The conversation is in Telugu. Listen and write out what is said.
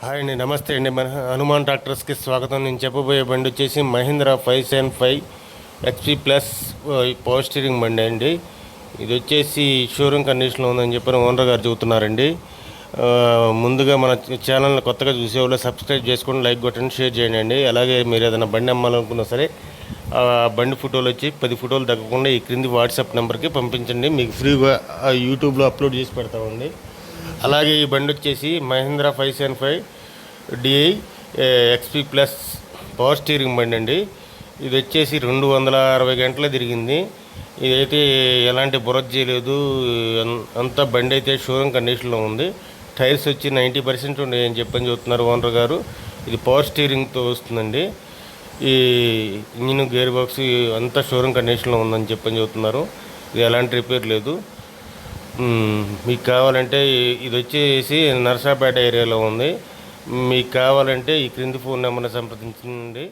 హాయ్ అండి, నమస్తే అండి. మన హనుమాన్ ట్రాక్టర్స్కి స్వాగతం. నేను చెప్పబోయే బండి వచ్చేసి Mahindra 575 XP plus power steering బండి అండి. ఇది వచ్చేసి షోరూమ్ కండిషన్లో ఉందని చెప్పని ఓనర్ గారు చెబుతున్నారండి. ముందుగా మన ఛానల్ని కొత్తగా చూసేవాళ్ళు సబ్స్క్రైబ్ చేసుకొని లైక్ కొట్టండి, షేర్ చేయండి అండి. అలాగే మీరు ఏదైనా బండి అమ్మాలనుకున్నా సరే ఆ బండి ఫోటోలు వచ్చి 10 ఫోటోలు తగ్గకుండా ఈ క్రింది వాట్సాప్ నెంబర్కి పంపించండి. మీకు ఫ్రీగా యూట్యూబ్లో అప్లోడ్ చేసి పెడతామండి. అలాగే ఈ బండి వచ్చేసి Mahindra 575 DI XP plus power steering బండి అండి. ఇది వచ్చేసి 260 గంటలు తిరిగింది. ఇదైతే ఎలాంటి బురద చేయలేదు. అంతా బండి అయితే షోరూమ్ కండిషన్లో ఉంది. టైర్స్ వచ్చి 90% ఉన్నాయని చెప్పని చెబుతున్నారు ఓనర్ గారు. ఇది పవర్ స్టీరింగ్తో వస్తుందండి. ఈ ఇంజిన్, గేర్ బాక్స్ అంతా షోరూమ్ కండిషన్లో ఉందని చెప్పని చెబుతున్నారు. ఇది ఎలాంటి రిపేర్ లేదు. మీకు కావాలంటే ఇది వచ్చేసి నర్సాపేట ఏరియాలో ఉంది. మీకు కావాలంటే ఈ క్రింది ఫోన్ నెంబర్ని సంప్రదించండి.